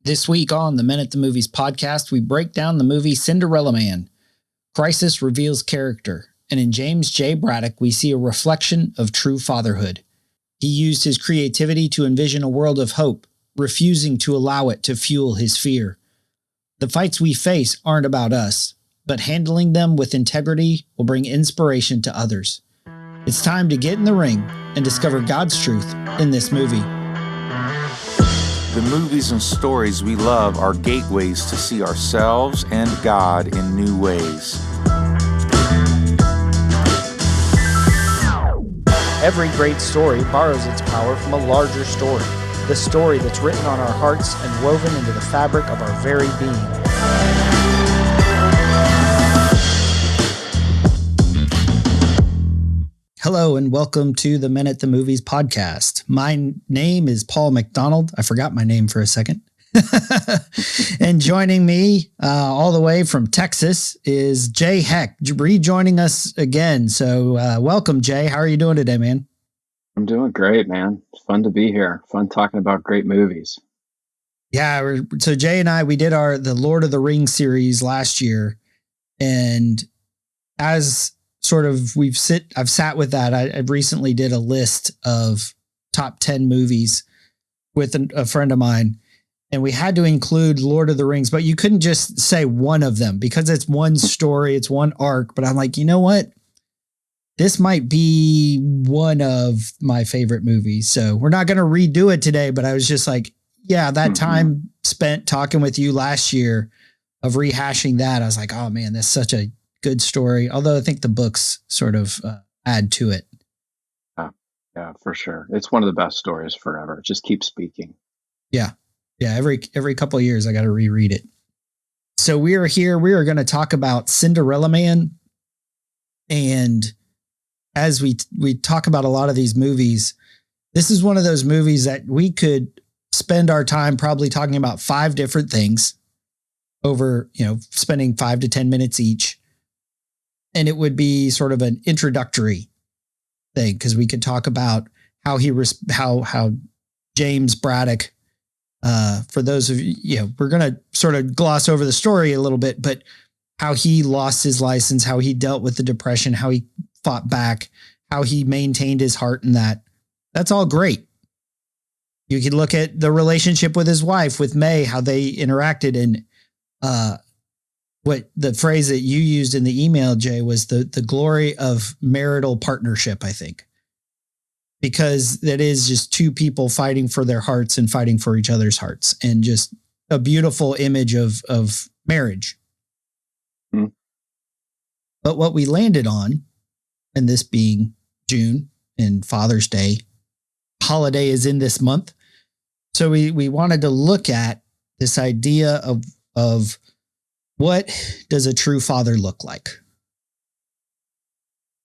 This week on the Men at the Movies podcast, we break down the movie Cinderella Man. Crisis reveals character, and in James J. Braddock, we see a reflection of true fatherhood. He used his creativity to envision a world of hope, refusing to allow it to fuel his fear. The fights we face aren't about us, but handling them with integrity will bring inspiration to others. It's time to get in the ring and discover God's truth in this movie. The movies and stories we love are gateways to see ourselves and God in new ways. Every great story borrows its power from a larger story, the story that's written on our hearts and woven into the fabric of our very being. Hello and welcome to the Men at the Movies podcast. My name is Paul McDonald. I forgot my name for a second. And joining me all the way from Texas is Jay Heck, rejoining us again. So welcome, Jay. How are you doing today, man? I'm doing great, man. It's fun to be here. Fun talking about great movies. Yeah. So Jay and I, we did the Lord of the Rings series last year. And as sort of I've sat with that. I recently did a list of top 10 movies with a friend of mine, and we had to include Lord of the Rings, but you couldn't just say one of them because it's one story, it's one arc. But I'm like, you know what? This might be one of my favorite movies. So we're not going to redo it today, but I was just like, yeah, that time spent talking with you last year of rehashing that. I was like, oh man, that's such a good story. Although I think the books sort of add to it. Yeah, for sure. It's one of the best stories forever. Just keep speaking. Yeah. Every couple of years, I got to reread it. So we are here. We are going to talk about Cinderella Man. And as we talk about a lot of these movies, this is one of those movies that we could spend our time probably talking about 5 different things over, spending 5 to 10 minutes each. And it would be sort of an introductory thing because we could talk about how James Braddock, for those of you, we're going to sort of gloss over the story a little bit, but how he lost his license, how he dealt with the depression, how he fought back, how he maintained his heart in that. That's all great. You can look at the relationship with his wife, with May, how they interacted, and what the phrase that you used in the email, Jay, was the glory of marital partnership, I think, because that is just 2 people fighting for their hearts and fighting for each other's hearts, and just a beautiful image of marriage. Mm. But what we landed on, and this being June and Father's Day, holiday is in this month. So we wanted to look at this idea of what does a true father look like?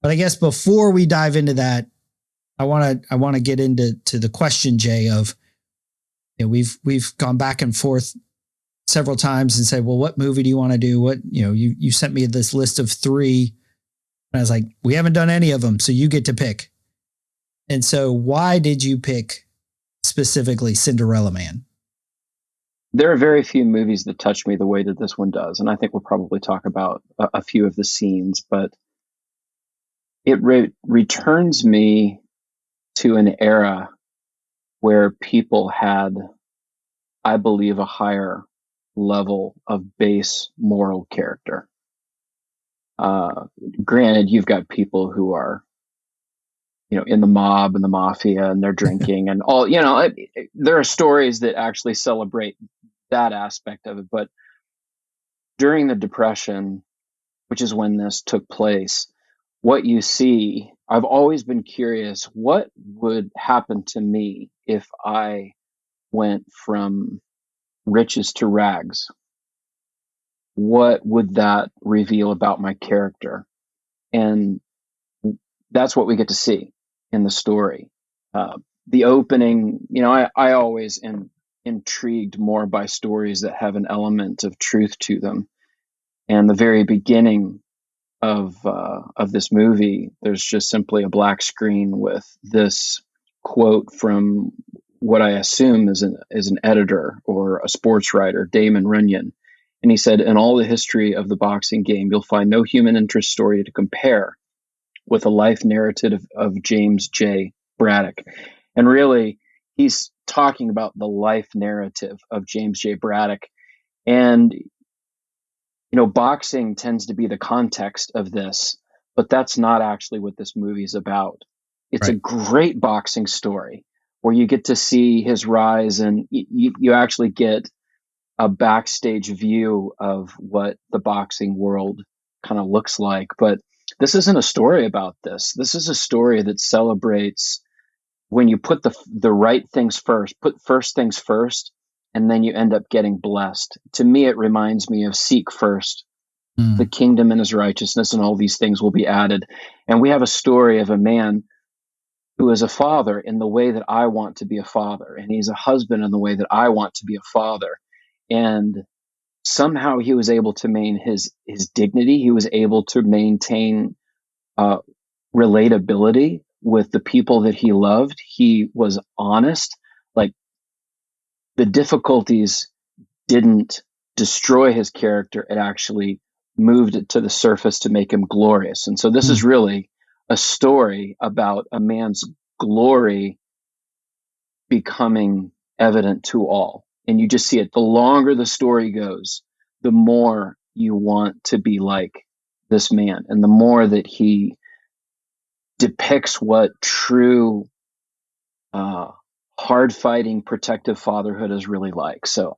But I guess before we dive into that, I want to get into the question, Jay, of, we've gone back and forth several times and said, well, what movie do you want to do? What, you sent me this list of 3. And I was like, we haven't done any of them, so you get to pick. And so why did you pick specifically Cinderella Man? There are very few movies that touch me the way that this one does. And I think we'll probably talk about a few of the scenes, but it returns me to an era where people had, I believe, a higher level of base moral character. Granted, you've got people who are, in the mob and the mafia, and they're drinking and all, there are stories that actually celebrate that aspect of it. But during the Depression, which is when this took place, what you see, I've always been curious, what would happen to me if I went from riches to rags? What would that reveal about my character? And that's what we get to see in the story. The opening, I always am intrigued more by stories that have an element of truth to them. And the very beginning of this movie, there's just simply a black screen with this quote from what I assume is an editor or a sports writer, Damon Runyon. And he said, in all the history of the boxing game, you'll find no human interest story to compare with the life narrative of James J. Braddock. And really, he's talking about the life narrative of James J. Braddock. And, boxing tends to be the context of this, but that's not actually what this movie is about. It's a great boxing story where you get to see his rise, and you actually get a backstage view of what the boxing world kind of looks like. But this isn't a story about this. This is a story that celebrates when you put the right things first, put first things first, and then you end up getting blessed. To me, it reminds me of seek first the kingdom and his righteousness, and all these things will be added. And we have a story of a man who is a father in the way that I want to be a father, and he's a husband in the way that I want to be a father. And somehow he was able to maintain his dignity. He was able to maintain relatability with the people that he loved. He was honest. Like, the difficulties didn't destroy his character. It actually moved it to the surface to make him glorious. And so this is really a story about a man's glory becoming evident to all. And you just see it. The longer the story goes, the more you want to be like this man, and the more that he depicts what true hard-fighting, protective fatherhood is really like. So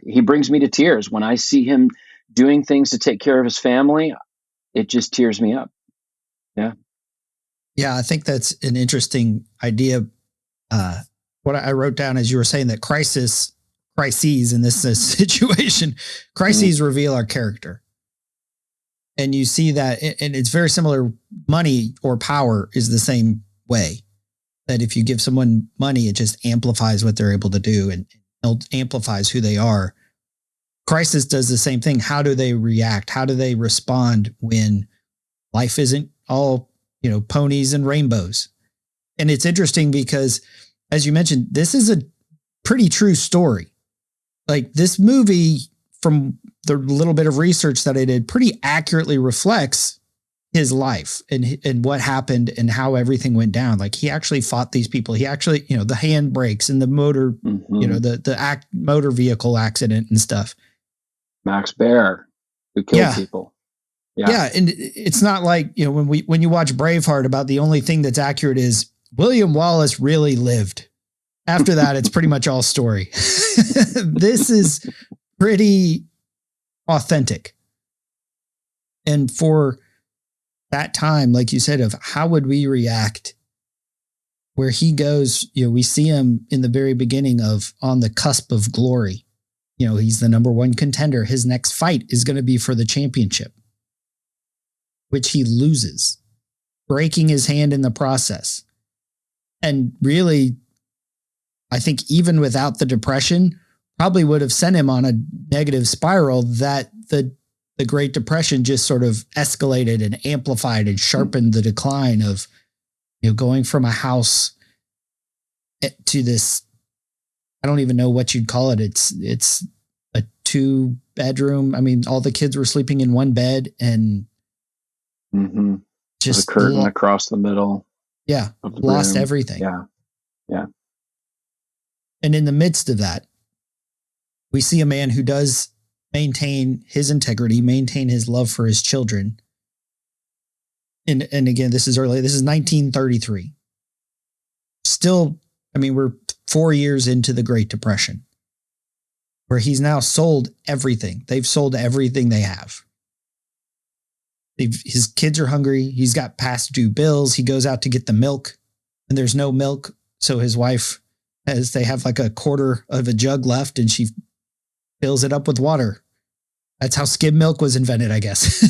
he brings me to tears when I see him doing things to take care of his family. It just tears me up. Yeah. Yeah, I think that's an interesting idea. What I wrote down as you were saying, that crises in this situation, crises reveal our character. And you see that, and it's very similar. Money or power is the same way, that if you give someone money, it just amplifies what they're able to do and amplifies who they are. Crisis does the same thing. How do they react? How do they respond when life isn't all, ponies and rainbows? And it's interesting because, as you mentioned, this is a pretty true story. Like, this movie, from the little bit of research that I did, pretty accurately reflects his life and what happened and how everything went down. Like, he actually fought these people. He actually, the hand brakes and the motor, the motor vehicle accident and stuff. Max Baer, who killed people. Yeah. And it's not like, when you watch Braveheart, about the only thing that's accurate is William Wallace really lived. After that, it's pretty much all story. This is pretty authentic. And for that time, like you said, of how would we react, where he goes, we see him in the very beginning of on the cusp of glory. He's the number one contender. His next fight is going to be for the championship, which he loses, breaking his hand in the process. And really, I think even without the depression, probably would have sent him on a negative spiral that the Great Depression just sort of escalated and amplified and sharpened the decline of, going from a house to this, I don't even know what you'd call it. It's a 2-bedroom. I mean, all the kids were sleeping in one bed, and just a curtain across the middle. Yeah. Lost room. Everything. Yeah. Yeah. And in the midst of that, we see a man who does maintain his integrity, maintain his love for his children. And again, this is early. This is 1933. Still, we're 4 years into the Great Depression, where he's now sold everything. They've sold everything they have. His kids are hungry. He's got past due bills. He goes out to get the milk, and there's no milk. So his wife, they have like a quarter of a jug left, and she fills it up with water. That's how skim milk was invented, I guess.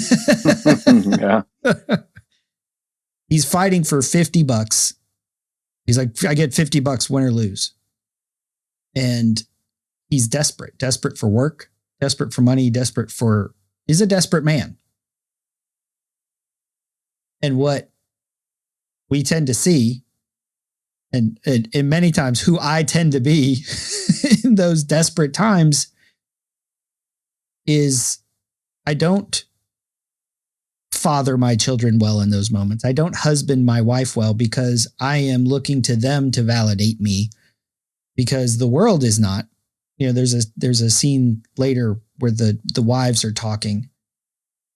Yeah. He's fighting for $50. He's like, I get $50, win or lose. And he's desperate for work, desperate for money, he's a desperate man. And what we tend to see and many times who I tend to be in those desperate times is I don't father my children well in those moments. I don't husband my wife well because I am looking to them to validate me, because the world is not. There's a scene later where the wives are talking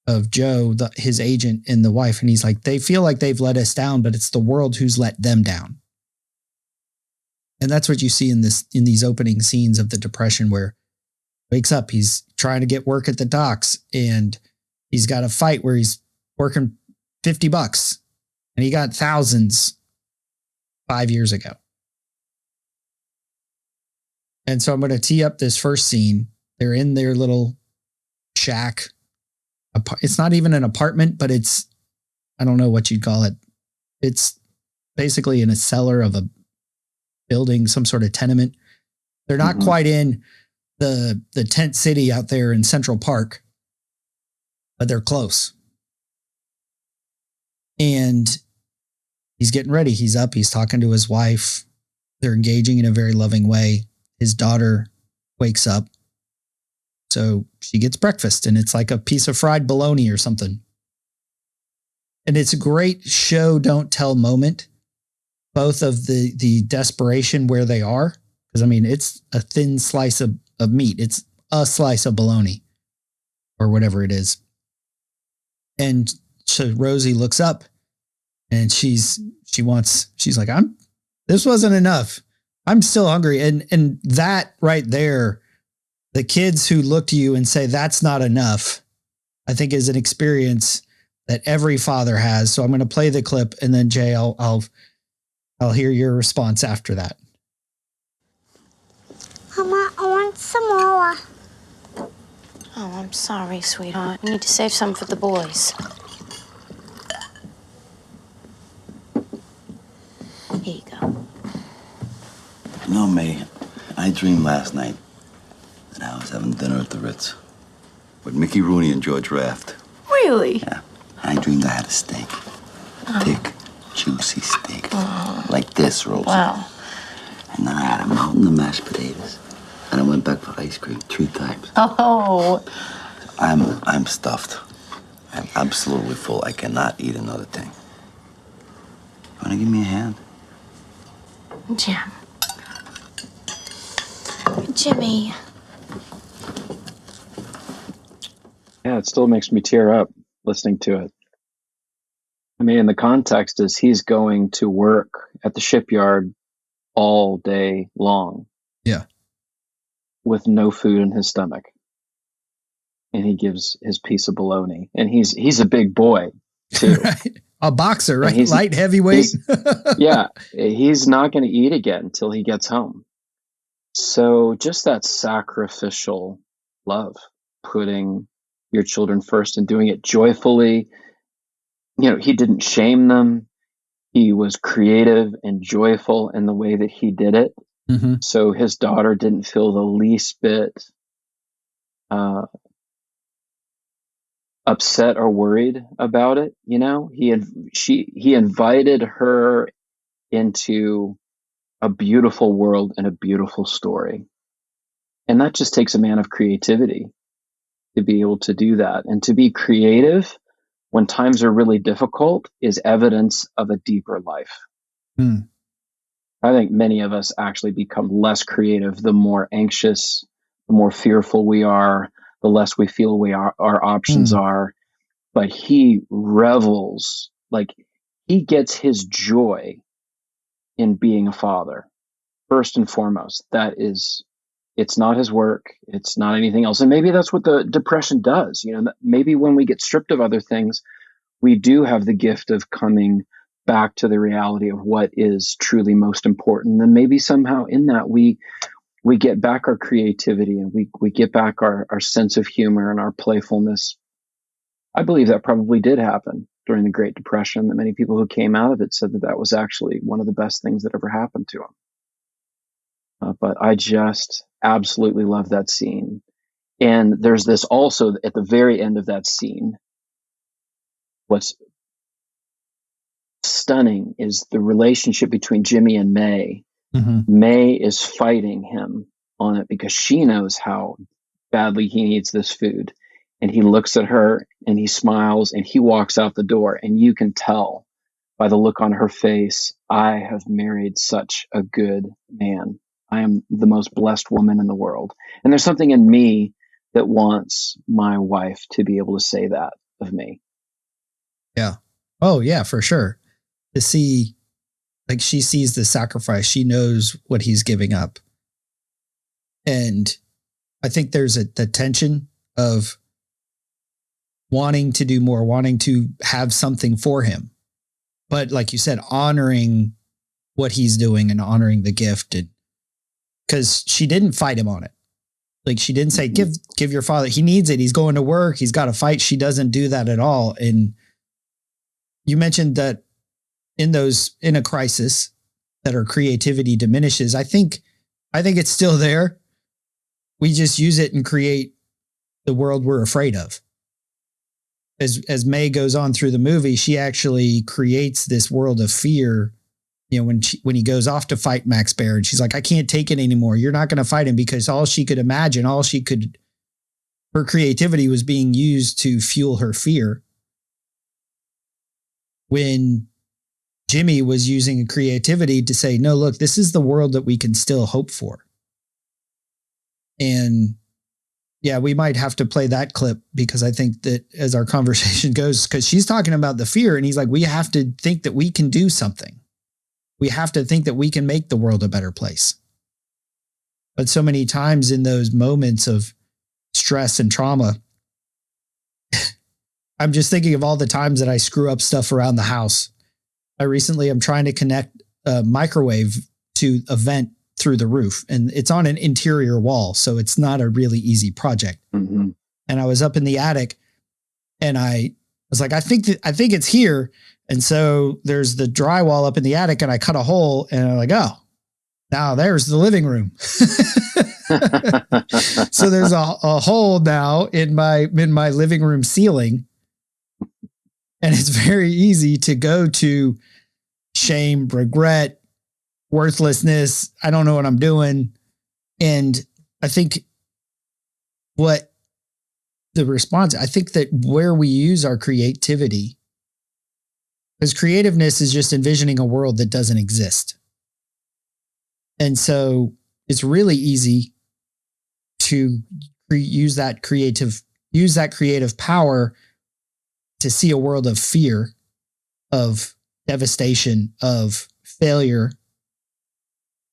of Joe, his agent, and the wife, and he's like, they feel like they've let us down, but it's the world who's let them down. And that's what you see in these opening scenes of the Depression, where he wakes up, he's trying to get work at the docks, and he's got a fight where he's working $50 and he got thousands 5 years ago. And so I'm going to tee up this first scene. They're in their little shack. It's not even an apartment, but it's, I don't know what you'd call it. It's basically in a cellar of a building, some sort of tenement. They're not quite in the tent city out there in Central Park, but they're close. And he's getting ready. He's up. He's talking to his wife. They're engaging in a very loving way. His daughter wakes up. So she gets breakfast, and it's like a piece of fried bologna or something. And it's a great show, don't tell moment. Both of the desperation where they are. Because, I mean, it's a thin slice of meat. It's a slice of bologna or whatever it is. And so Rosie looks up, and she's like, this wasn't enough. I'm still hungry. And that right there, the kids who look to you and say, that's not enough, I think is an experience that every father has. So I'm going to play the clip, and then Jay, I'll hear your response after that. Mama, I want some more. Oh, I'm sorry, sweetheart. We need to save some for the boys. Here you go. No, May, I dreamed last night that I was having dinner at the Ritz with Mickey Rooney and George Raft. Really? Yeah. I dreamed I had a steak. Thick, juicy steak. Like this, Rosie. Wow. And then I had a mountain of mashed potatoes. And I went back for ice cream 3 times. Oh. I'm stuffed. I'm absolutely full. I cannot eat another thing. Wanna give me a hand? Jim. Jimmy. Yeah, it still makes me tear up listening to it. I mean, the context is he's going to work at the shipyard all day long. Yeah. With no food in his stomach. And he gives his piece of bologna. And he's a big boy, too. Right. A boxer, right? Light heavyweight. Yeah. He's not going to eat again until he gets home. So just that sacrificial love, putting your children first and doing it joyfully. He didn't shame them. He was creative and joyful in the way that he did it. Mm-hmm. So his daughter didn't feel the least bit upset or worried about it. He invited her into a beautiful world and a beautiful story. And that just takes a man of creativity to be able to do that. And to be creative when times are really difficult is evidence of a deeper life. I think many of us actually become less creative the more anxious, the more fearful we are, the less we feel our options are. But he revels, like he gets his joy in being a father. First and foremost, it's not his work. It's not anything else. And maybe that's what the Depression does. Maybe when we get stripped of other things, we do have the gift of coming back to the reality of what is truly most important. And maybe somehow in that we get back our creativity, and we get back our sense of humor and our playfulness. I believe that probably did happen during the Great Depression, that many people who came out of it said that was actually one of the best things that ever happened to them. But I just absolutely love that scene. And there's this also at the very end of that scene, what's stunning is the relationship between Jimmy and May. May is fighting him on it because she knows how badly he needs this food. And he looks at her and he smiles and he walks out the door. And you can tell by the look on her face, I have married such a good man. I am the most blessed woman in the world. And there's something in me that wants my wife to be able to say that of me. Yeah. Oh, yeah, for sure. To see, like, she sees the sacrifice. She knows what he's giving up. And I think there's the tension of wanting to do more, wanting to have something for him. But like you said, honoring what he's doing and honoring the gift. And because she didn't fight him on it. Like, she didn't say, give your father, he needs it. He's going to work. He's got to fight. She doesn't do that at all. And you mentioned that in a crisis that our creativity diminishes. I think it's still there. We just use it and create the world we're afraid of. As May goes on through the movie, she actually creates this world of fear. You know, when he goes off to fight Max Baer, and she's like, I can't take it anymore. You're not going to fight him, because all she could imagine, her creativity was being used to fuel her fear. When Jimmy was using creativity to say, no, look, this is the world that we can still hope for. And yeah, we might have to play that clip, because I think that as our conversation goes, because she's talking about the fear and he's like, we have to think that we can do something. We have to think that we can make the world a better place. But so many times in those moments of stress and trauma, I'm just thinking of all the times that I screw up stuff around the house. I'm trying to connect a microwave to a vent through the roof, and it's on an interior wall. So it's not a really easy project. Mm-hmm. And I was up in the attic and I was like, I think it's here. And so there's the drywall up in the attic, and I cut a hole, and I'm like, oh, now there's the living room. So there's a hole now in my living room ceiling. And it's very easy to go to shame, regret, worthlessness. I don't know what I'm doing. And I think I think that where we use our creativity, because creativeness is just envisioning a world that doesn't exist. And so it's really easy to use that creative power to see a world of fear, of devastation, of failure,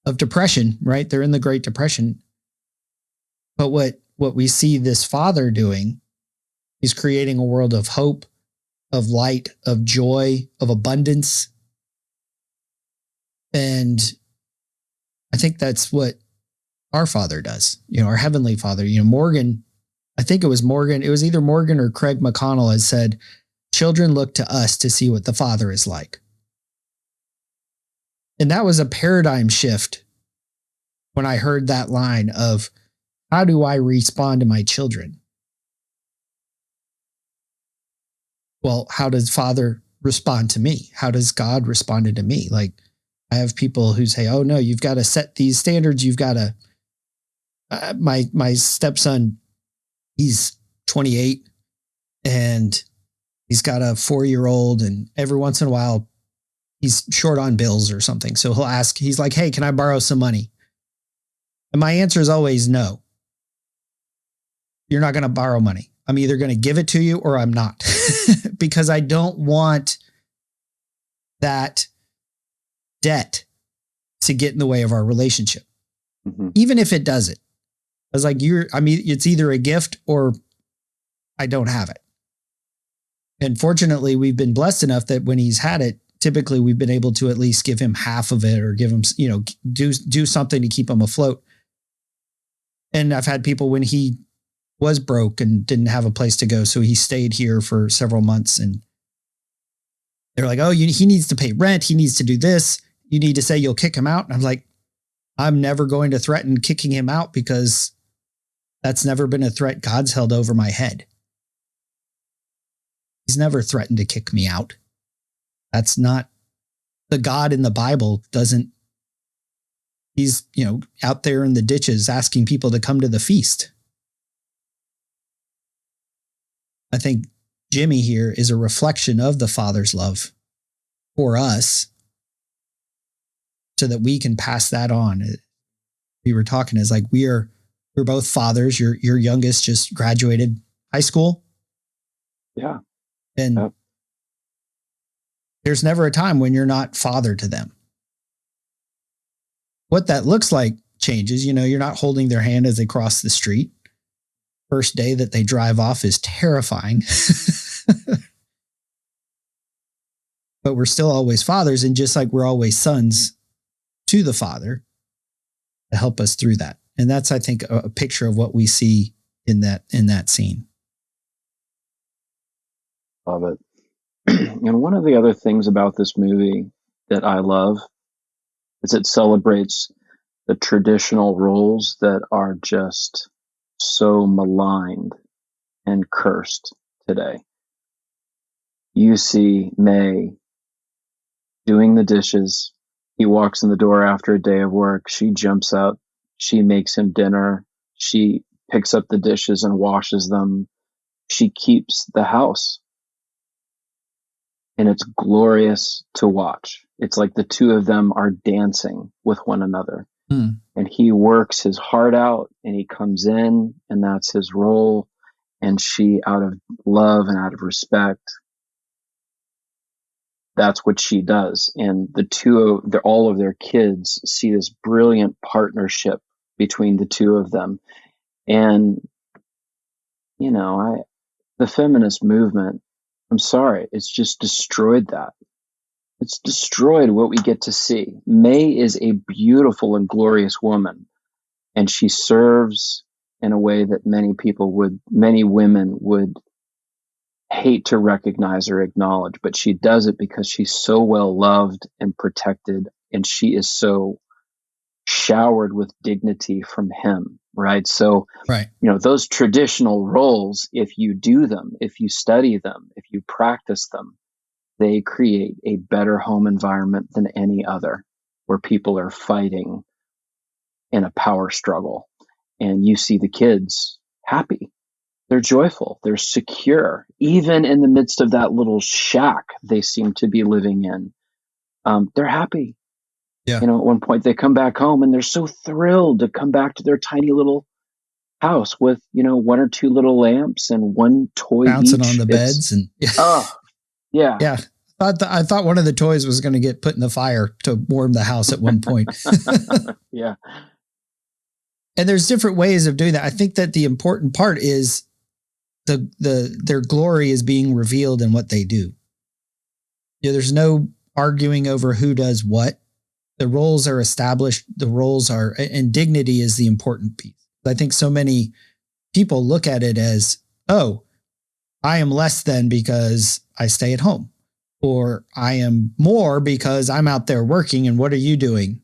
of depression, right? They're in the Great Depression. But what we see this father doing is creating a world of hope, of light, of joy, of abundance. And I think that's what our Father does, our Heavenly Father. Morgan, I think it was either Morgan or Craig McConnell has said, children look to us to see what the Father is like. And that was a paradigm shift when I heard that line of, how do I respond to my children? Well, how does Father respond to me? How does God respond to me? Like, I have people who say, oh no, you've got to set these standards. You've got to, my stepson, he's 28 and he's got a 4-year-old, and every once in a while he's short on bills or something. So he's like, hey, can I borrow some money? And my answer is always no. You're not going to borrow money. I'm either going to give it to you or I'm not, because I don't want that debt to get in the way of our relationship. Mm-hmm. Even if it doesn't. I was like, it's either a gift or I don't have it. And fortunately, we've been blessed enough that when he's had it, typically we've been able to at least give him half of it, or give him, do something to keep him afloat. And I've had people when he was broke and didn't have a place to go, so he stayed here for several months, and they're like, oh, he needs to pay rent. He needs to do this. You need to say you'll kick him out. And I'm like, I'm never going to threaten kicking him out, because that's never been a threat God's held over my head. He's never threatened to kick me out. That's not the God in the Bible doesn't, he's, out there in the ditches asking people to come to the feast. I think Jimmy here is a reflection of the Father's love for us so that we can pass that on. We were talking is like, we're both fathers. Your youngest just graduated high school. Yeah. And there's never a time when you're not father to them. What that looks like changes. You're not holding their hand as they cross the street. First day that they drive off is terrifying. But we're still always fathers. And just like we're always sons to the Father to help us through that. And that's, I think, a picture of what we see in that scene. Love it. And one of the other things about this movie that I love is it celebrates the traditional roles that are just so maligned and cursed today. You see May doing the dishes. He walks in the door after a day of work. She jumps up. She makes him dinner. She picks up the dishes and washes them. She keeps the house. And it's glorious to watch. It's like the two of them are dancing with one another. And he works his heart out and he comes in and that's his role. And she, out of love and out of respect, that's what she does. And all of their kids see this brilliant partnership between the two of them. And, the feminist movement, I'm sorry, it's just destroyed that. It's destroyed what we get to see. May is a beautiful and glorious woman, and she serves in a way that many women would hate to recognize or acknowledge, but she does it because she's so well loved and protected, and she is so showered with dignity from him, right? So, right. Those traditional roles, if you do them, if you study them, if you practice them, they create a better home environment than any other, where people are fighting in a power struggle. And you see the kids happy. They're joyful. They're secure. Even in the midst of that little shack they seem to be living in, they're happy. Yeah. At one point they come back home and they're so thrilled to come back to their tiny little house with, one or two little lamps and one toy bouncing each. on the beds. And yeah. Yeah. I thought one of the toys was going to get put in the fire to warm the house at one point. Yeah. And there's different ways of doing that. I think that the important part is their glory is being revealed in what they do. There's no arguing over who does what. The roles are established. And dignity is the important piece. I think so many people look at it as, oh, I am less than because I stay at home, or I am more because I'm out there working. And what are you doing?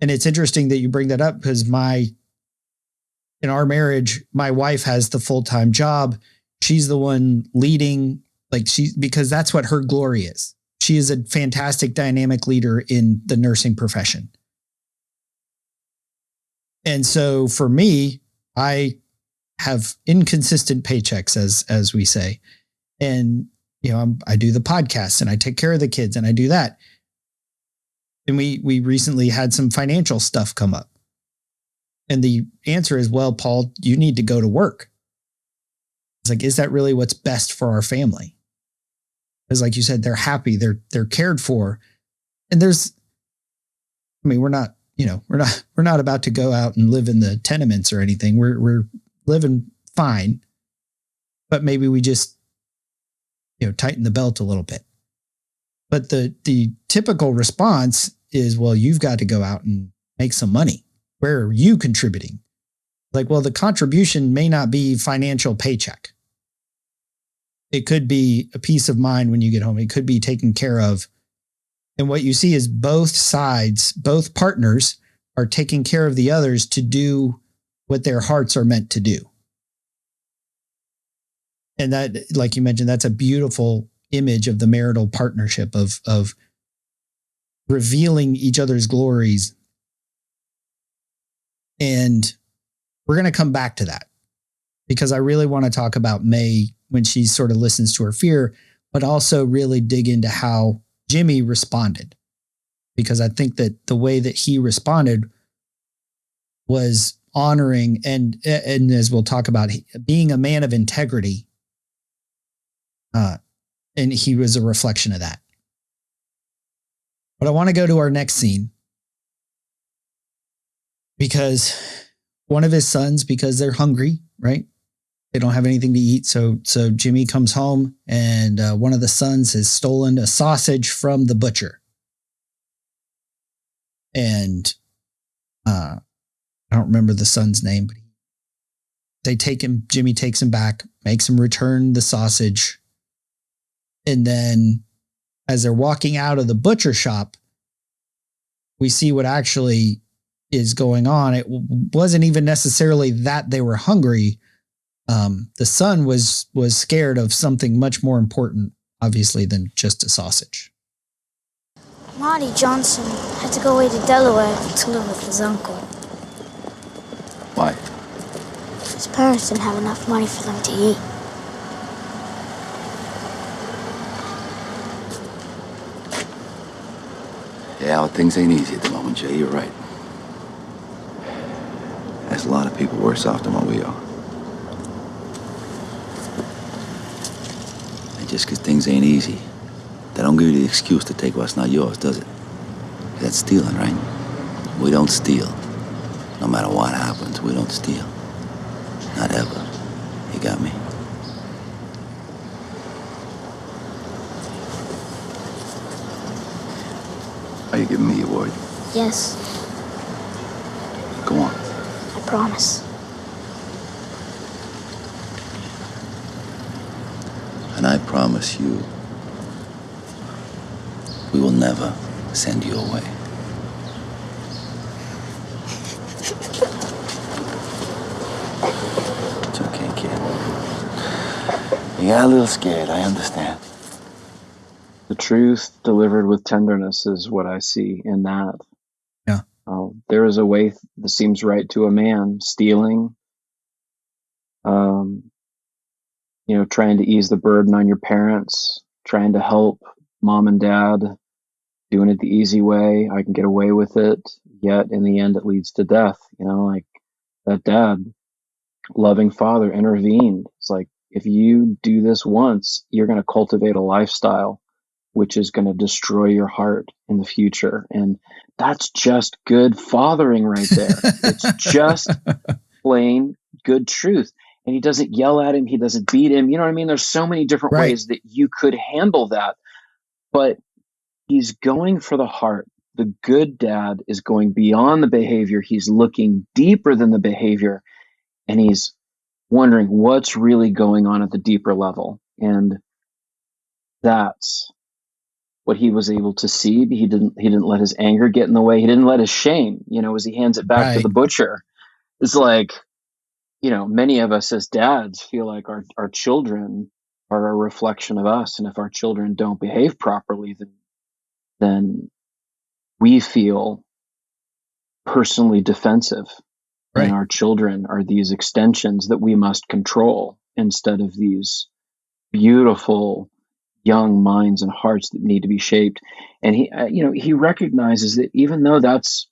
And it's interesting that you bring that up because in our marriage, my wife has the full-time job. She's the one leading, because that's what her glory is. She is a fantastic dynamic leader in the nursing profession. And so for me, I have inconsistent paychecks, as we say. And, I do the podcast and I take care of the kids and I do that. And we recently had some financial stuff come up. And the answer is, well, Paul, you need to go to work. It's like, is that really what's best for our family? Because like you said, they're happy, they're cared for. And we're not, we're not about to go out and live in the tenements or anything. We're living fine, but maybe we just, tighten the belt a little bit. But the typical response is, well, you've got to go out and make some money. Where are you contributing? Like, well, the contribution may not be financial paycheck. It could be a peace of mind when you get home. It could be taken care of. And what you see is both sides, both partners are taking care of the others to do what their hearts are meant to do. And that, like you mentioned, that's a beautiful image of the marital partnership of revealing each other's glories. And we're going to come back to that because I really want to talk about May when she sort of listens to her fear, but also really dig into how Jimmy responded. Because I think that the way that he responded was honoring and as we'll talk about, being a man of integrity. And he was a reflection of that. But I want to go to our next scene because one of his sons, because they're hungry, right? They don't have anything to eat. So Jimmy comes home and one of the sons has stolen a sausage from the butcher. And I don't remember the son's name, but they take him, Jimmy takes him back, makes him return the sausage. And then as they're walking out of the butcher shop, we see what actually is going on. It wasn't even necessarily that they were hungry. The son was scared of something much more important, obviously, than just a sausage. Marty Johnson had to go away to Delaware to live with his uncle. Why? His parents didn't have enough money for them to eat. Yeah, well, things ain't easy at the moment, Jay. You're right. There's a lot of people worse off than what we are. And just because things ain't easy, that don't give you the excuse to take what's not yours, does it? That's stealing, right? We don't steal. No matter what happens, we don't steal. Not ever. You got me? Are you giving me your word? Yes, Go on. I promise. And I promise you, we will never send you away. It's okay, kid. You got a little scared, I understand. The truth delivered with tenderness is what I see in that. Yeah. There is a way that seems right to a man, stealing, trying to ease the burden on your parents, trying to help mom and dad, doing it the easy way. I can get away with it. Yet in the end, it leads to death. Like that dad, loving father, intervened. It's like, if you do this once, you're going to cultivate a lifestyle which is going to destroy your heart in the future. And that's just good fathering right there. It's just plain good truth. And he doesn't yell at him. He doesn't beat him. You know what I mean? There's so many different Right. ways that you could handle that. But he's going for the heart. The good dad is going beyond the behavior. He's looking deeper than the behavior. And he's wondering what's really going on at the deeper level. And that's what he was able to see. He didn't let his anger get in the way. He didn't let his shame, as he hands it back to the butcher. It's like, many of us as dads feel like our children are a reflection of us. And if our children don't behave properly, then we feel personally defensive. Right. And our children are these extensions that we must control instead of these beautiful young minds and hearts that need to be shaped. And he recognizes that even though that's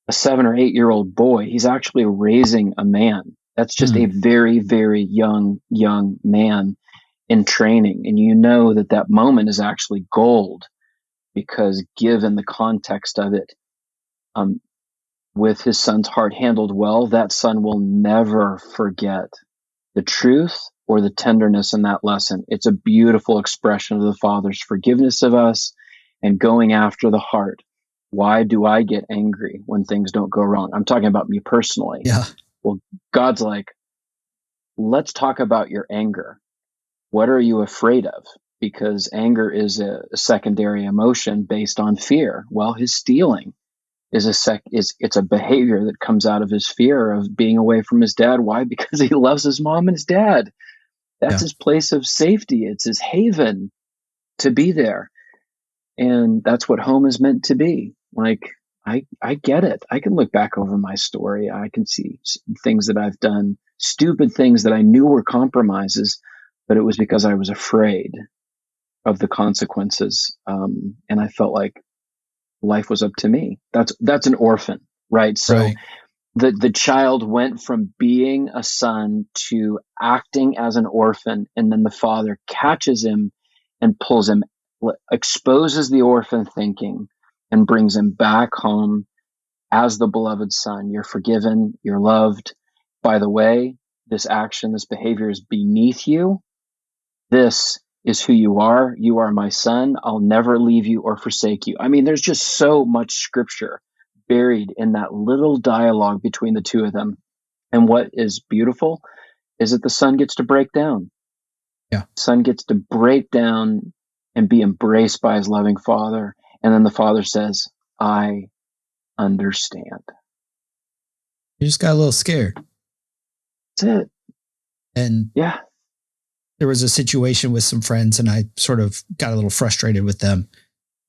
a 7 or 8 year old boy, he's actually raising a man. That's just a very, very young man in training. And that moment is actually gold because given the context of it, with his son's heart handled well, that son will never forget the truth or the tenderness in that lesson. It's a beautiful expression of the Father's forgiveness of us and going after the heart. Why do I get angry when things don't go wrong? I'm talking about me personally. Yeah. Well, God's like, let's talk about your anger. What are you afraid of? Because anger is a secondary emotion based on fear. Well, his stealing is it's a behavior that comes out of his fear of being away from his dad. Why? Because he loves his mom and his dad. That's his place of safety. It's his haven to be there. And that's what home is meant to be. Like, I get it. I can look back over my story. I can see things that I've done, stupid things that I knew were compromises, but it was because I was afraid of the consequences. And I felt like life was up to me. That's an orphan, right? So Right. the child went from being a son to acting as an orphan, and then the father catches him and pulls him, exposes the orphan thinking, and brings him back home as the beloved son. You're forgiven, you're loved. By the way, this action, this behavior is beneath you. This is who you are. You are my son. I'll never leave you or forsake you. I mean, there's just so much scripture buried in that little dialogue between the two of them. And what is beautiful is that the son gets to break down. Yeah. Son gets to break down and be embraced by his loving father. And then the father says, I understand. You just got a little scared. That's it. And yeah, there was a situation with some friends, and I sort of got a little frustrated with them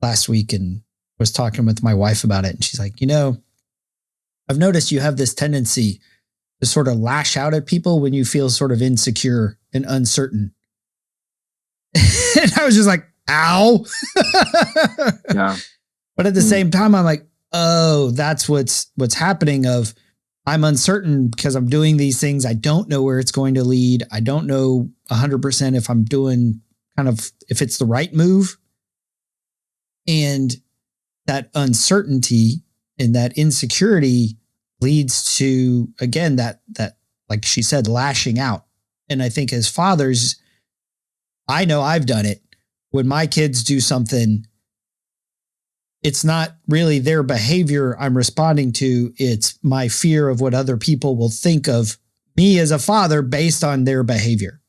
last week and was talking with my wife about it. And she's like, I've noticed you have this tendency to sort of lash out at people when you feel sort of insecure and uncertain. And I was just like, ow. yeah. But at the same time, I'm like, oh, that's what's happening. Of I'm uncertain because I'm doing these things. I don't know where it's going to lead. I don't know 100% if I'm doing if it's the right move. And that uncertainty and that insecurity leads to, again, that, like she said, lashing out. And I think as fathers, I know I've done it. When my kids do something, it's not really their behavior I'm responding to. It's my fear of what other people will think of me as a father based on their behavior.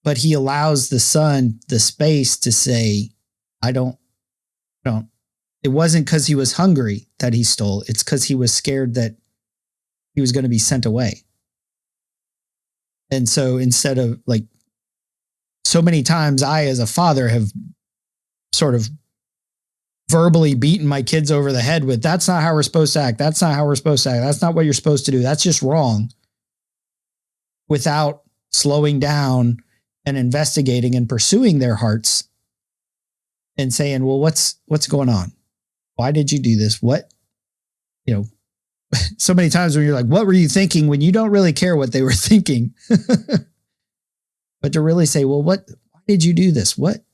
But he allows the son the space to say, I don't. It wasn't because he was hungry that he stole. It's because he was scared that he was going to be sent away. And so instead of, like, so many times I, as a father, have sort of verbally beaten my kids over the head with, that's not how we're supposed to act. That's not how we're supposed to act. That's not what you're supposed to do. That's just wrong. Without slowing down and investigating and pursuing their hearts and saying, well, what's going on? Why did you do this? What, so many times when you're like, what were you thinking, when you don't really care what they were thinking, but to really say, well, why did you do this? What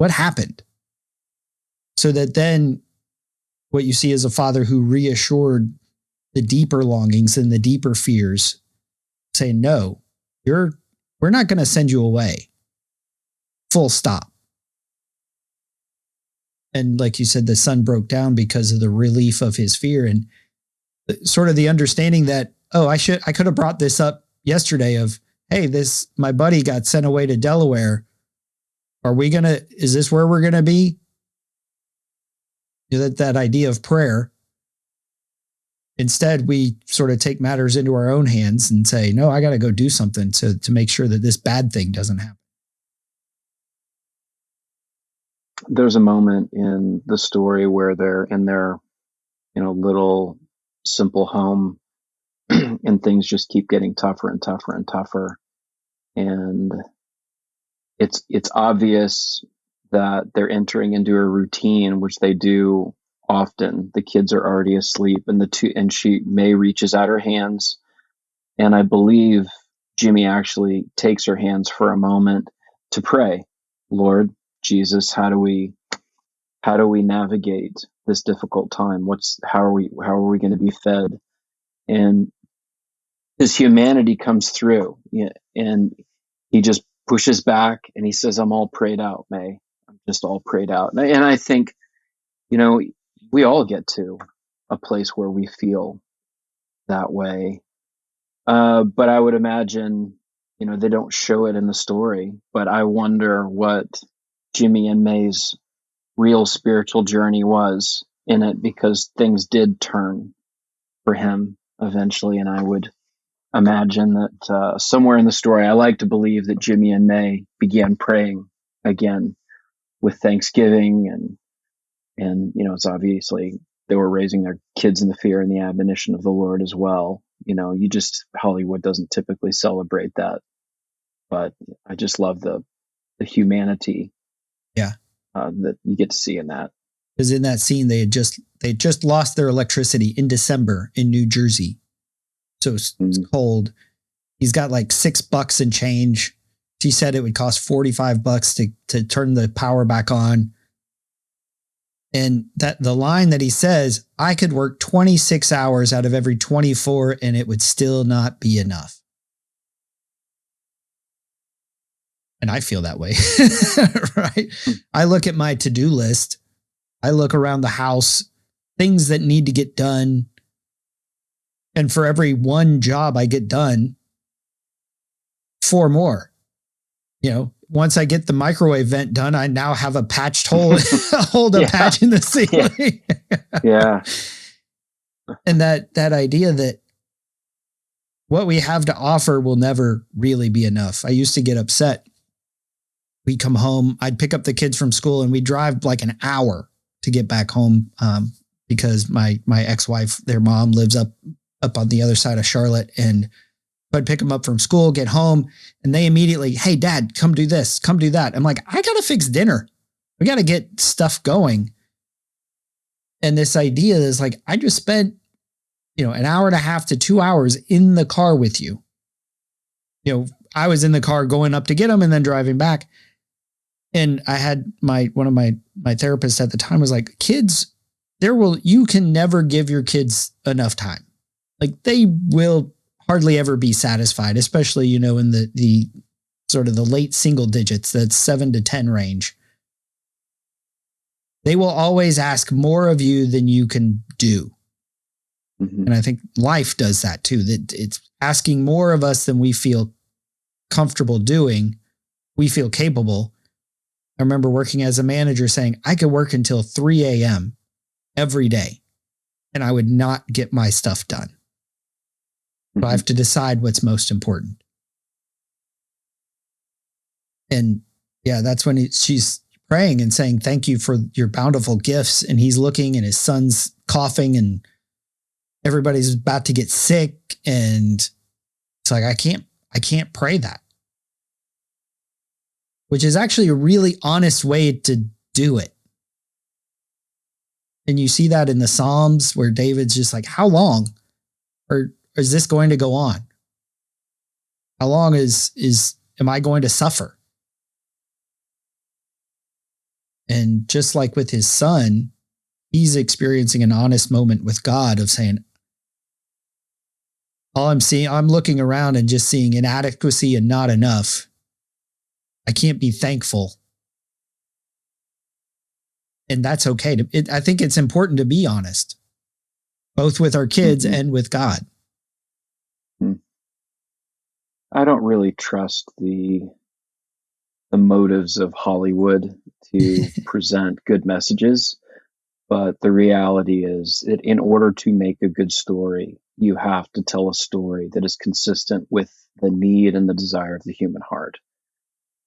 happened? So that then what you see is a father who reassured the deeper longings and the deeper fears, saying, no, we're not going to send you away. Full stop. And like you said, the son broke down because of the relief of his fear and sort of the understanding that, oh, I could have brought this up yesterday of, hey, my buddy got sent away to Delaware. Is this where we're going to be? That idea of prayer. Instead, we sort of take matters into our own hands and say, no, I got to go do something to make sure that this bad thing doesn't happen. There's a moment in the story where they're in their, little simple home and things just keep getting tougher and tougher and tougher. And it's obvious that they're entering into a routine, which they do often. The kids are already asleep, and May reaches out her hands, and I believe Jimmy actually takes her hands for a moment to pray. Lord Jesus, how do we navigate this difficult time? How are we going to be fed? And his humanity comes through, and he just pushes back and he says, I'm all prayed out, May. I'm just all prayed out. And I think, we all get to a place where we feel that way. But I would imagine, they don't show it in the story, but I wonder what Jimmy and May's real spiritual journey was in it, because things did turn for him eventually. And I would imagine that somewhere in the story, I like to believe that Jimmy and May began praying again with Thanksgiving, and it's obviously they were raising their kids in the fear and the admonition of the Lord as well. Hollywood doesn't typically celebrate that, but I just love the humanity, Yeah, that you get to see in that. because in that scene they just lost their electricity in December in New Jersey, so it's cold. He's got like $6 and change. She said it would cost $45 to turn the power back on. And that the line that he says, I could work 26 hours out of every 24 and it would still not be enough. And I feel that way, right? I look at my to-do list. I look around the house, things that need to get done. And for every one job I get done, 4 more. Once I get the microwave vent done, I now have a patched hole, patch in the ceiling. Yeah. And that idea that what we have to offer will never really be enough. I used to get upset. We'd come home, I'd pick up the kids from school and we'd drive like an hour to get back home, because my ex-wife, their mom lives up on the other side of Charlotte, and I'd pick them up from school, get home, and they immediately, hey, Dad, come do this, come do that. I'm like, I got to fix dinner. We got to get stuff going. And this idea is like, I just spent, an hour and a half to 2 hours in the car with you. I was in the car going up to get them and then driving back. And I had one of my therapists at the time was like, kids, you can never give your kids enough time. Like they will hardly ever be satisfied, especially, in the sort of the late single digits, that's 7 to 10 range. They will always ask more of you than you can do. Mm-hmm. And I think life does that too, that it's asking more of us than we feel comfortable doing. We feel capable. I remember working as a manager saying I could work until 3 a.m. every day and I would not get my stuff done. So I have to decide what's most important. And yeah, that's when she's praying and saying, thank you for your bountiful gifts. And he's looking and his son's coughing and everybody's about to get sick. And it's like, I can't pray that, which is actually a really honest way to do it. And you see that in the Psalms where David's just like, how long? Or is this going to go on? How long am I going to suffer? And just like with his son, he's experiencing an honest moment with God of saying, I'm looking around and just seeing inadequacy and not enough. I can't be thankful. And that's okay. I think it's important to be honest, both with our kids and with God. I don't really trust the motives of Hollywood to present good messages, but the reality is that in order to make a good story, you have to tell a story that is consistent with the need and the desire of the human heart.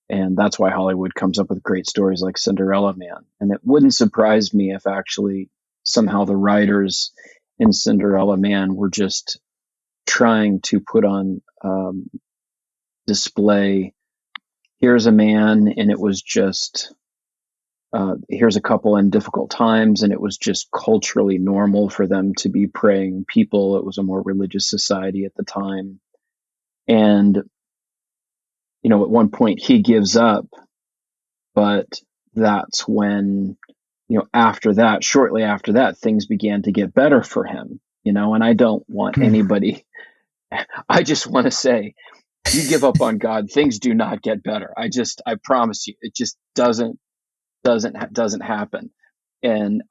And that's why Hollywood comes up with great stories like Cinderella Man. And it wouldn't surprise me if actually somehow the writers in Cinderella Man were just trying to put on display, here's a man and it was just, here's a couple in difficult times and it was just culturally normal for them to be praying people. It was a more religious society at the time. And, at one point he gives up, but that's when, after that, shortly after that, things began to get better for him, and I don't want anybody, I just want to say, you give up on God, things do not get better. I promise you, it just doesn't happen. And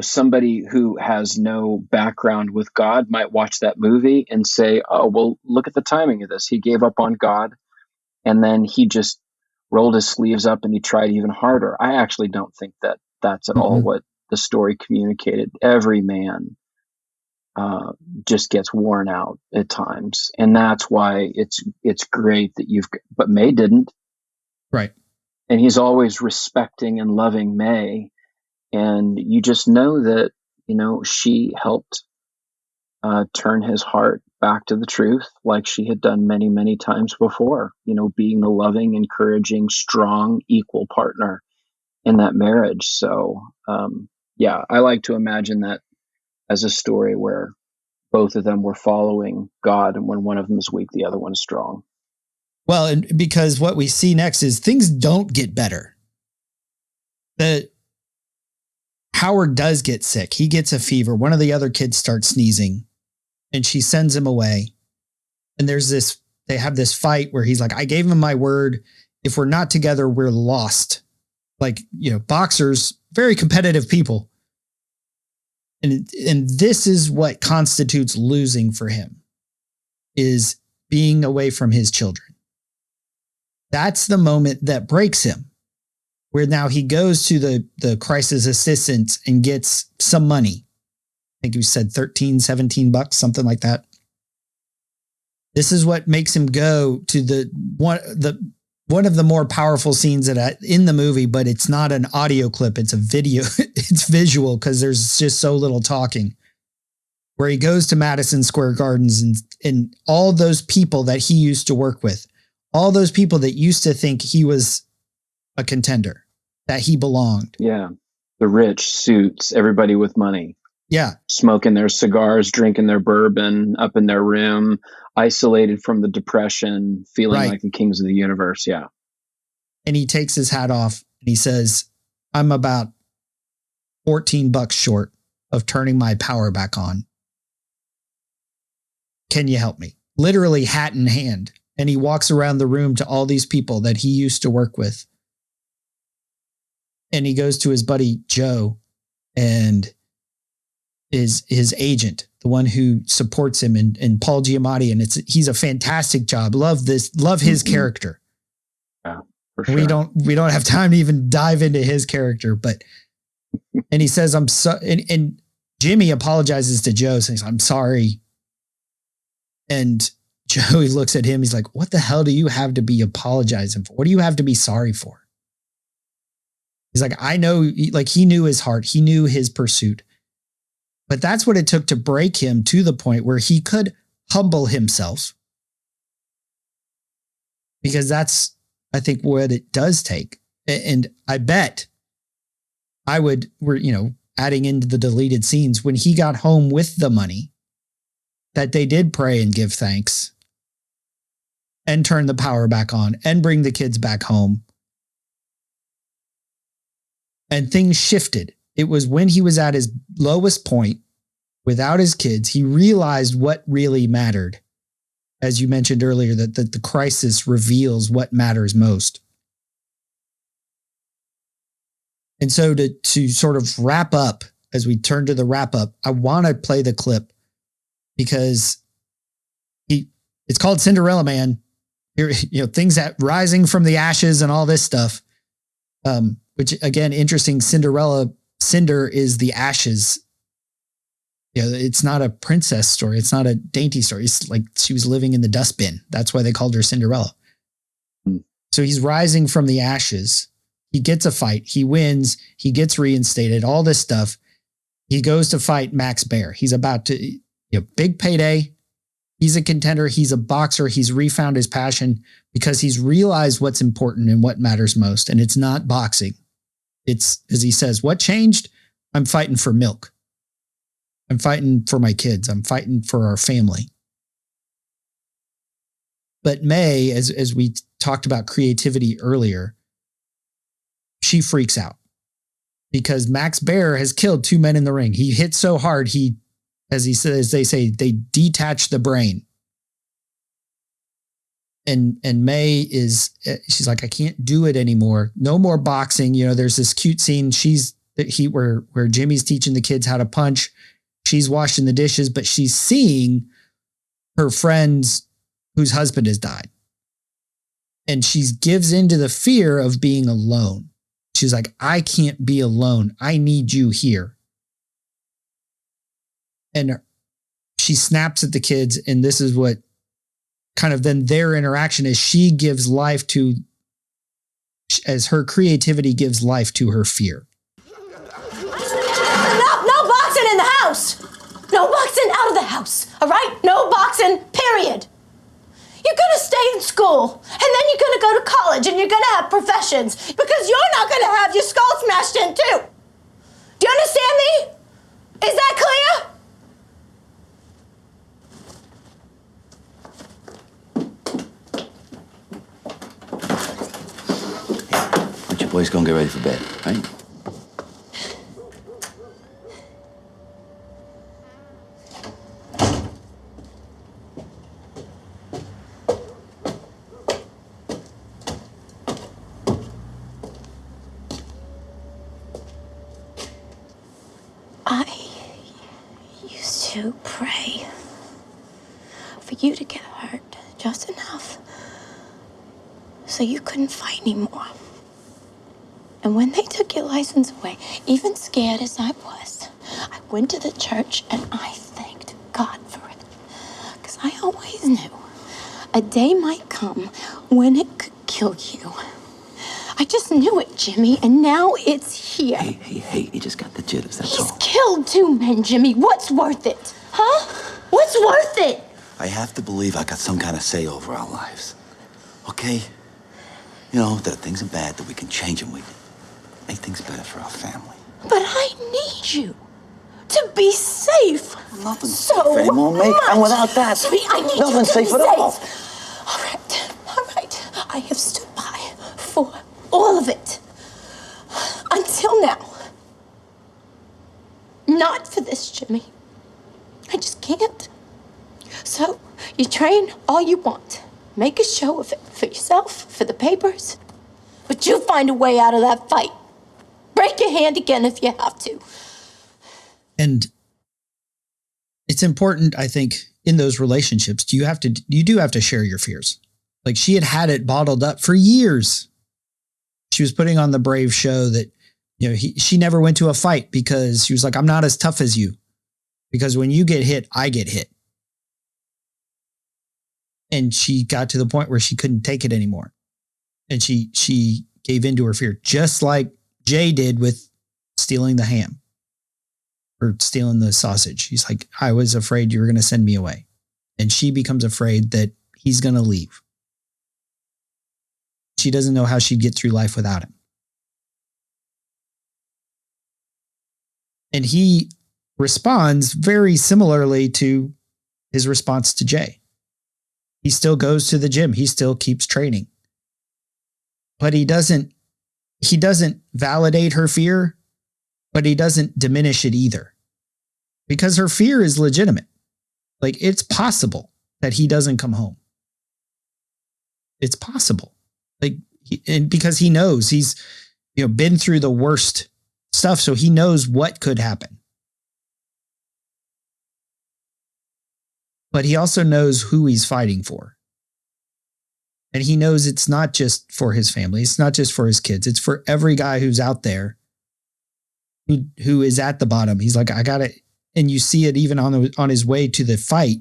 somebody who has no background with God might watch that movie and say, oh, well, look at the timing of this. He gave up on God and then he just rolled his sleeves up and he tried even harder. I actually don't think that that's at all what the story communicated. Every man just gets worn out at times. And that's why it's great that but May didn't. Right. And he's always respecting and loving May. And you just know that, she helped turn his heart back to the truth, like she had done many, many times before, being the loving, encouraging, strong, equal partner in that marriage. So, I like to imagine that as a story where both of them were following God, and when one of them is weak, the other one is strong. Well, and because what we see next is things don't get better. Howard does get sick. He gets a fever. One of the other kids starts sneezing and she sends him away. And they have this fight where he's like, I gave him my word. If we're not together, we're lost. Like, boxers, very competitive people. And this is what constitutes losing for him, is being away from his children. That's the moment that breaks him, where now he goes to the crisis assistance and gets some money. I think you said $17, something like that. This is what makes him go to one of the more powerful scenes in the movie, but it's not an audio clip. It's a video. It's visual because there's just so little talking, where he goes to Madison Square Gardens and all those people that he used to work with, all those people that used to think he was a contender, that he belonged. Yeah. The rich suits, everybody with money. Yeah. Smoking their cigars, drinking their bourbon, up in their room, isolated from the depression, feeling like the kings of the universe. Yeah. And he takes his hat off and he says, I'm about $14 short of turning my power back on. Can you help me? Literally hat in hand. And he walks around the room to all these people that he used to work with. And he goes to his buddy Joe and his agent, the one who supports him, and Paul Giamatti. And he's a fantastic job. Love his character. Yeah, for sure. We don't have time to even dive into his character, but, and he says, and Jimmy apologizes to Joe, saying, I'm sorry. And Joe looks at him. He's like, what the hell do you have to be apologizing for? What do you have to be sorry for? He's like, I know, like he knew his heart. He knew his pursuit. But that's what it took to break him to the point where he could humble himself. Because that's, I think, what it does take. And I bet we're adding into the deleted scenes, when he got home with the money, that they did pray and give thanks and turn the power back on and bring the kids back home. And things shifted. It was when he was at his lowest point without his kids, he realized what really mattered. As you mentioned earlier, that the crisis reveals what matters most. And so to sort of wrap up, as we turn to the wrap up, I want to play the clip because it's called Cinderella Man. Here, things that rising from the ashes and all this stuff. Which again, interesting. Cinder is the ashes. It's not a princess story. It's not a dainty story. It's like she was living in the dustbin. That's why they called her Cinderella. So he's rising from the ashes. He gets a fight. He wins. He gets reinstated. All this stuff. He goes to fight Max Baer. He's about to, big payday. He's a contender. He's a boxer. He's refound his passion because he's realized what's important and what matters most. And it's not boxing. It's, as he says, what changed? I'm fighting for milk. I'm fighting for my kids. I'm fighting for our family. But May, as we talked about creativity earlier, she freaks out because Max Baer has killed two men in the ring. He hit so hard, as he says, they say, they detach the brain. And May she's like, I can't do it anymore. No more boxing. There's this cute scene. Where Jimmy's teaching the kids how to punch. She's washing the dishes, but she's seeing her friends whose husband has died. And she gives into the fear of being alone. She's like, I can't be alone. I need you here. And she snaps at the kids, and this is what kind of then their interaction is. She gives life to, as her creativity gives life to her fear. No boxing in the house. No boxing out of the house. All right? No boxing, period. You're going to stay in school, and then you're going to go to college, and you're going to have professions, because you're not going to have your skull smashed in, too. Do you understand me? Is that clear? Why don't you boys go and get ready for bed, right? I used to pray for you to get hurt just enough so you couldn't fight anymore. And when they took your license away, even scared as I was, I went to the church and I thanked God for it. Because I always knew a day might come when it could kill you. I just knew it, Jimmy, and now it's here. Hey, he just got the jitters, that's He's all. killed 2 men, Jimmy. What's worth it? Huh? What's worth it? I have to believe I got some kind of say over our lives. Okay? You know, that if things are bad, that we can change them. We can make things better for our family. But I need you to be safe. Nothing's so safe anymore, mate. much. And without that, Jimmy, I need nothing's you to safe be at all. safe. All right. I have stood by for all of it. Until now. Not for this, Jimmy. I just can't. So, you train all you want. Make a show of it for yourself, for the papers. But you find a way out of that fight. Break your hand again if you have to. And it's important, I think, in those relationships, you do have to share your fears. Like, she had it bottled up for years. She was putting on the brave show that, she never went to a fight because she was like, I'm not as tough as you, because when you get hit, I get hit. And she got to the point where she couldn't take it anymore. And she gave into her fear, just like Jay did with stealing the ham or stealing the sausage. He's like, I was afraid you were going to send me away. And she becomes afraid that he's going to leave. She doesn't know how she'd get through life without him. And he responds very similarly to his response to Jay. He still goes to the gym. He still keeps training. But he doesn't validate her fear, but he doesn't diminish it either. Because her fear is legitimate. Like, it's possible that he doesn't come home. It's possible. And because he knows he's, been through the worst stuff, so he knows what could happen. But he also knows who he's fighting for. And he knows it's not just for his family. It's not just for his kids. It's for every guy who's out there who is at the bottom. He's like, I got it. And you see it even on his way to the fight.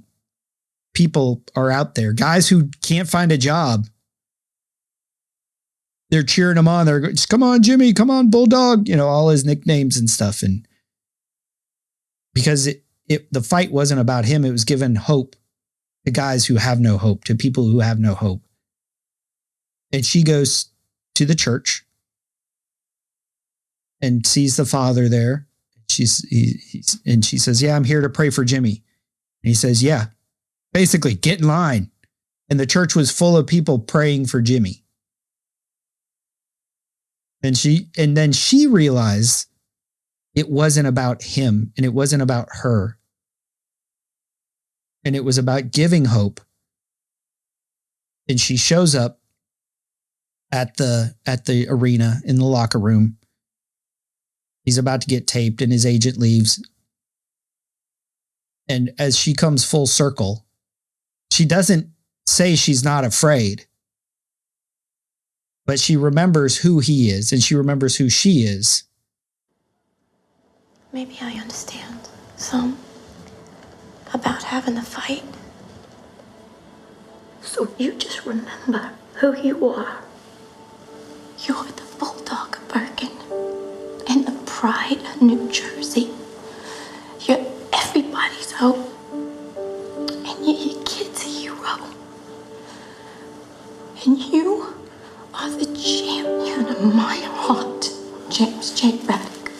People are out there, guys who can't find a job. They're cheering him on. They're going, come on, Jimmy, come on, Bulldog, all his nicknames and stuff. And because the fight wasn't about him, it was giving hope to guys who have no hope, to people who have no hope. And she goes to the church and sees the father there. And she says, yeah, I'm here to pray for Jimmy. And he says, yeah, basically get in line. And the church was full of people praying for Jimmy. And then she realized it wasn't about him and it wasn't about her. And it was about giving hope. And she shows up at the arena in the locker room. He's about to get taped and his agent leaves. And as she comes full circle, she doesn't say she's not afraid. But she remembers who he is and she remembers who she is. Maybe I understand some. about having a fight. So you just remember who you are. You're the bulldog of Bergen and the pride of New Jersey. You're everybody's hope. And you're your kid's hero. And you are the champion of my heart, James J. Braddock.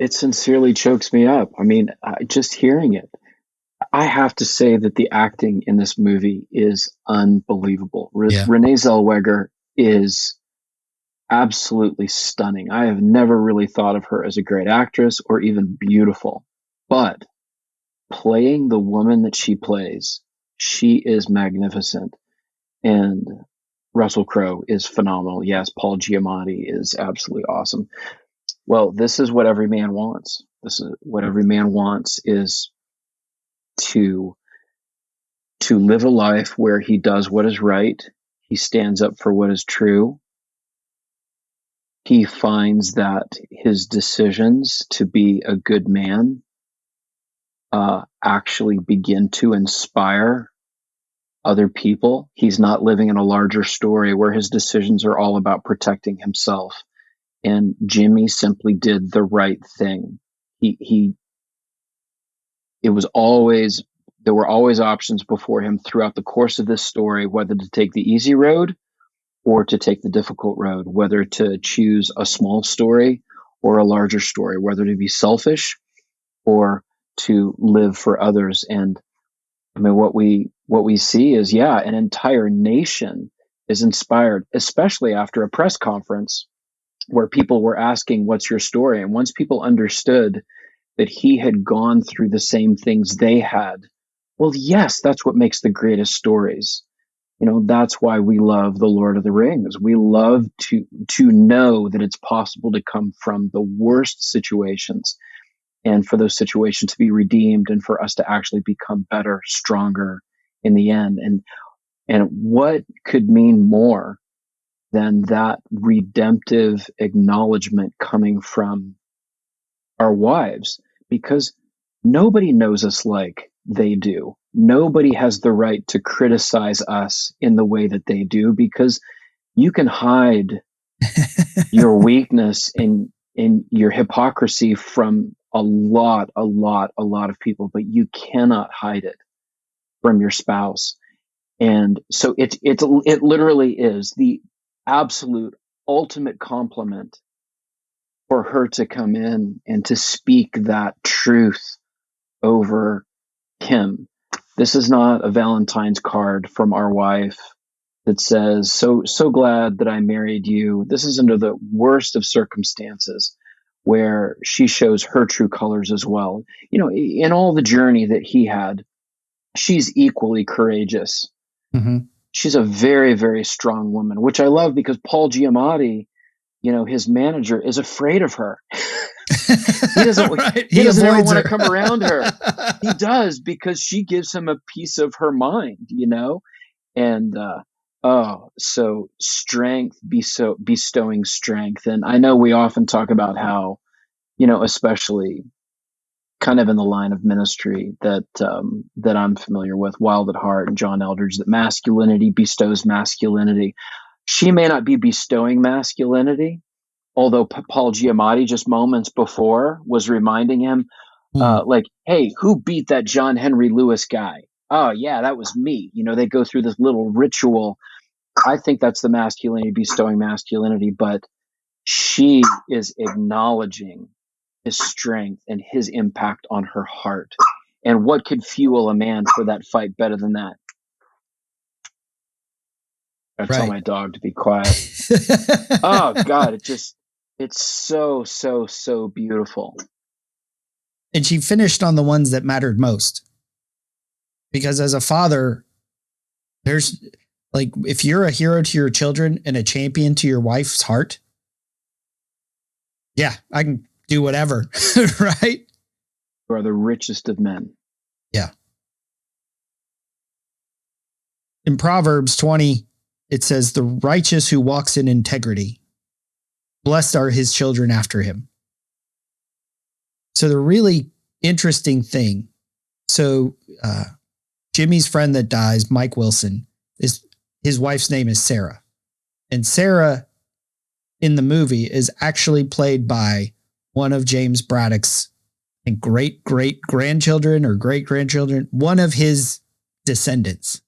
It sincerely chokes me up. I mean, just hearing it. I have to say that the acting in this movie is unbelievable. Renee Zellweger is absolutely stunning. I have never really thought of her as a great actress or even beautiful, but playing the woman that she plays, she is magnificent. And Russell Crowe is phenomenal. Yes, Paul Giamatti is absolutely awesome. Well, this is what every man wants. This is what every man wants, is to live a life where he does what is right. He stands up for what is true. He finds that his decisions to be a good man actually begin to inspire other people. He's not living in a larger story where his decisions are all about protecting himself. And Jimmy simply did the right thing. There were always options before him throughout the course of this story, whether to take the easy road or to take the difficult road, whether to choose a small story or a larger story, whether to be selfish or to live for others. And I mean, what we see is, an entire nation is inspired, especially after a press conference where people were asking, what's your story? And once people understood that he had gone through the same things they had, well, yes, that's what makes the greatest stories. You know, that's why we love The Lord of the Rings. We love to know that it's possible to come from the worst situations and for those situations to be redeemed and for us to actually become better, stronger in the end. And what could mean more than that redemptive acknowledgement coming from our wives? Because nobody knows us like they do. Nobody has the right to criticize us in the way that they do, because you can hide your weakness in your hypocrisy from a lot of people, but you cannot hide it from your spouse. And so it literally is the absolute ultimate compliment for her to come in and to speak that truth over him. This is not a Valentine's card from our wife that says, so glad that I married you. This is under the worst of circumstances where she shows her true colors as well. You know, in all the journey that he had, she's equally courageous. Mm-hmm. She's a very, very strong woman, which I love, because Paul Giamatti, you know, his manager, is afraid of her. He doesn't, right. he doesn't ever want to come around her. He does, because she gives him a piece of her mind, you know? And, so strength, bestowing strength. And I know we often talk about how, you know, especially kind of in the line of ministry that I'm familiar with, Wild at Heart and John Eldridge, that masculinity bestows masculinity. She may not be bestowing masculinity, although Paul Giamatti just moments before was reminding him, like, hey, who beat that John Henry Lewis guy? Oh, yeah, that was me. You know, they go through this little ritual. I think that's the masculinity bestowing masculinity, but she is acknowledging his strength and his impact on her heart. And what could fuel a man for that fight better than that? I tell my dog to be quiet. Oh God, it's so beautiful. And she finished on the ones that mattered most. Because as a father, there's like, if you're a hero to your children and a champion to your wife's heart, yeah, I can do whatever, right? You are the richest of men. Yeah. In Proverbs 20, it says, the righteous who walks in integrity, blessed are his children after him. So there really interesting thing. So Jimmy's friend that dies, Mike Wilson, is his wife's name is Sarah. And Sarah in the movie is actually played by one of James Braddock's great grandchildren or great grandchildren, one of his descendants.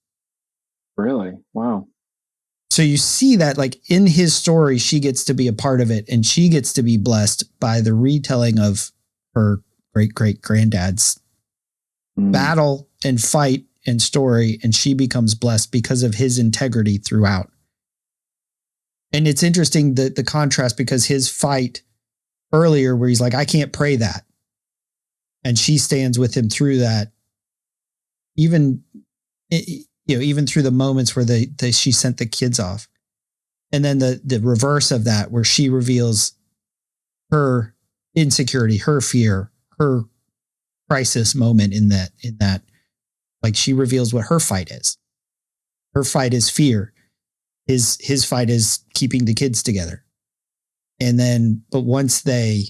Really? Wow. So you see that like in his story, she gets to be a part of it, and she gets to be blessed by the retelling of her great granddad's battle and fight and story. And she becomes blessed because of his integrity throughout. And it's interesting that the contrast, because his fight earlier where he's like, I can't pray that. And she stands with him through that. Even through the moments where she sent the kids off. And then the reverse of that, where she reveals her insecurity, her fear, her crisis moment in that, like she reveals what her fight is. Her fight is fear. His fight is keeping the kids together. And then, but once they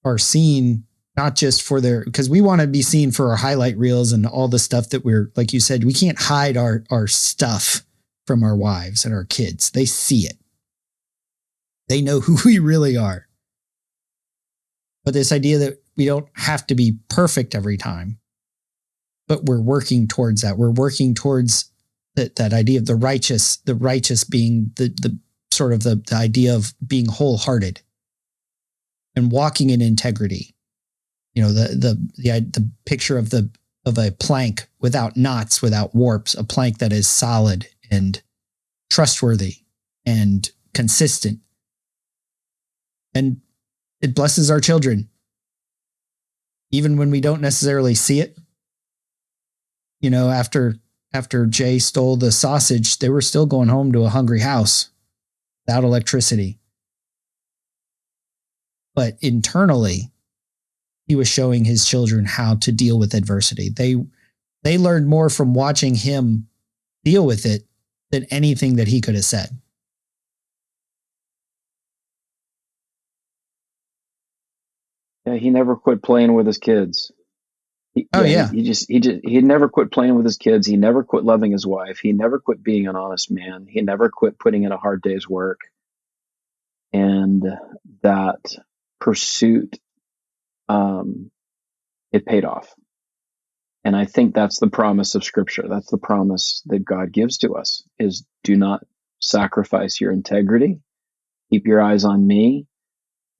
are seen, not just for because we want to be seen for our highlight reels and all the stuff that we're, like you said, we can't hide our stuff from our wives and our kids. They see it. They know who we really are. But this idea that we don't have to be perfect every time, but we're working towards that. We're working towards that idea of the righteous being the sort of the idea of being wholehearted and walking in integrity. You know, the picture of a plank without knots, without warps, a plank that is solid and trustworthy and consistent. And it blesses our children. Even when we don't necessarily see it. You know, after Jay stole the sausage, they were still going home to a hungry house without electricity. But internally, he was showing his children how to deal with adversity. They learned more from watching him deal with it than anything that he could have said. Yeah, he never quit playing with his kids. He never quit playing with his kids. He never quit loving his wife. He never quit being an honest man. He never quit putting in a hard day's work. And that pursuit, it paid off. And I think that's the promise of Scripture. That's the promise that God gives to us, is do not sacrifice your integrity. Keep your eyes on me,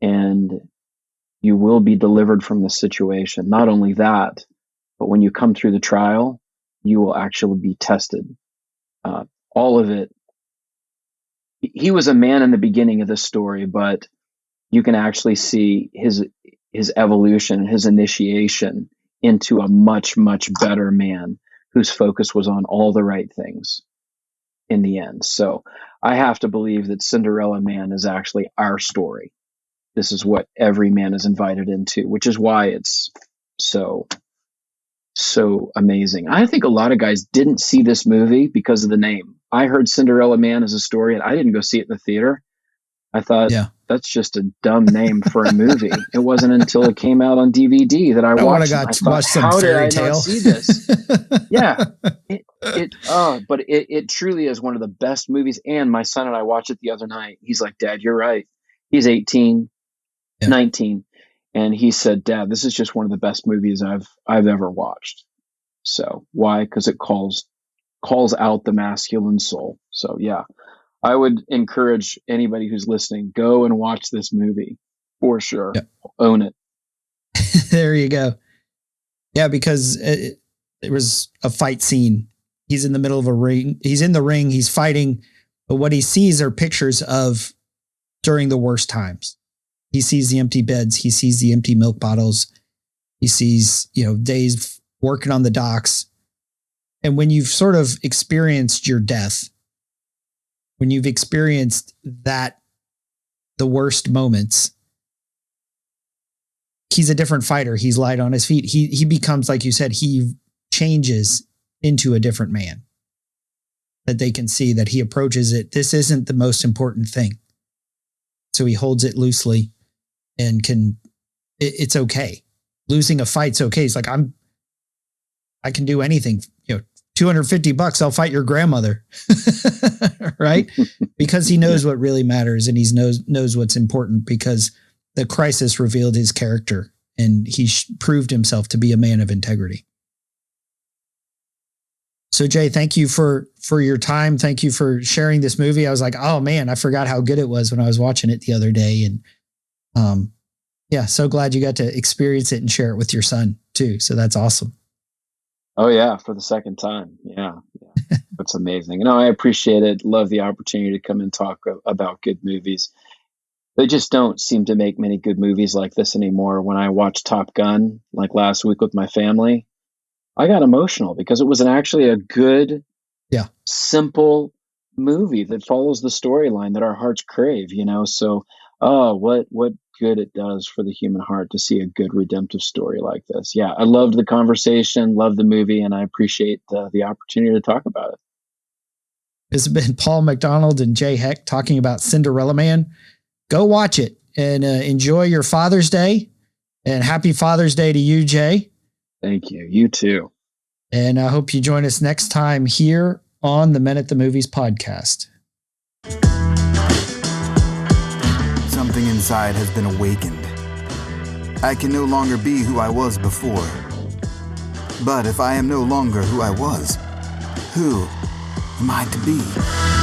and you will be delivered from this situation. Not only that, but when you come through the trial, you will actually be tested. All of it. He was a man in the beginning of this story, but you can actually see his evolution, his initiation into a much, much better man whose focus was on all the right things in the end. So I have to believe that Cinderella Man is actually our story. This is what every man is invited into, which is why it's so amazing. I think a lot of guys didn't see this movie because of the name. I heard Cinderella Man as a story, and I didn't go see it in the theater. I thought, that's just a dumb name for a movie. It wasn't until it came out on DVD that I watched it. How did I not see this? Yeah. But it truly is one of the best movies. And my son and I watched it the other night. He's like, Dad, you're right. He's 18, 19. And he said, Dad, this is just one of the best movies I've ever watched. So why? Because it calls out the masculine soul. So yeah. I would encourage anybody who's listening, go and watch this movie for sure. Yep. Own it. There you go. Yeah, because it was a fight scene. He's in the middle of a ring. He's in the ring. He's fighting. But what he sees are pictures of during the worst times. He sees the empty beds. He sees the empty milk bottles. He sees, days working on the docks. And when you've sort of experienced your death, when you've experienced the worst moments, he's a different fighter. He's light on his feet. He becomes, like you said, he changes into a different man, that they can see that he approaches it. This isn't the most important thing. So he holds it loosely and it's okay. losing a fight's okay. He's like, I can do anything, $250, I'll fight your grandmother. Right. Because he knows what really matters, and he knows what's important, because the crisis revealed his character, and he proved himself to be a man of integrity. So Jay, thank you for your time. Thank you for sharing this movie. I was like, oh man, I forgot how good it was when I was watching it the other day. And yeah, so glad you got to experience it and share it with your son too. So that's awesome. Oh yeah, for the second time. Yeah. It's amazing. I appreciate it. Love the opportunity to come and talk about good movies. They just don't seem to make many good movies like this anymore. When I watched Top Gun, like last week with my family, I got emotional because it was actually a good, simple movie that follows the storyline that our hearts crave, So, what good it does for the human heart to see a good redemptive story like this. Yeah, I loved the conversation, loved the movie, and I appreciate the opportunity to talk about it. This has been Paul McDonald and Jay Heck talking about Cinderella Man. Go watch it and enjoy your Father's Day, and happy Father's Day to you, Jay. Thank you. You too. And I hope you join us next time here on the Men at the Movies podcast. Something inside has been awakened. I can no longer be who I was before. But if I am no longer who I was, who am I to be?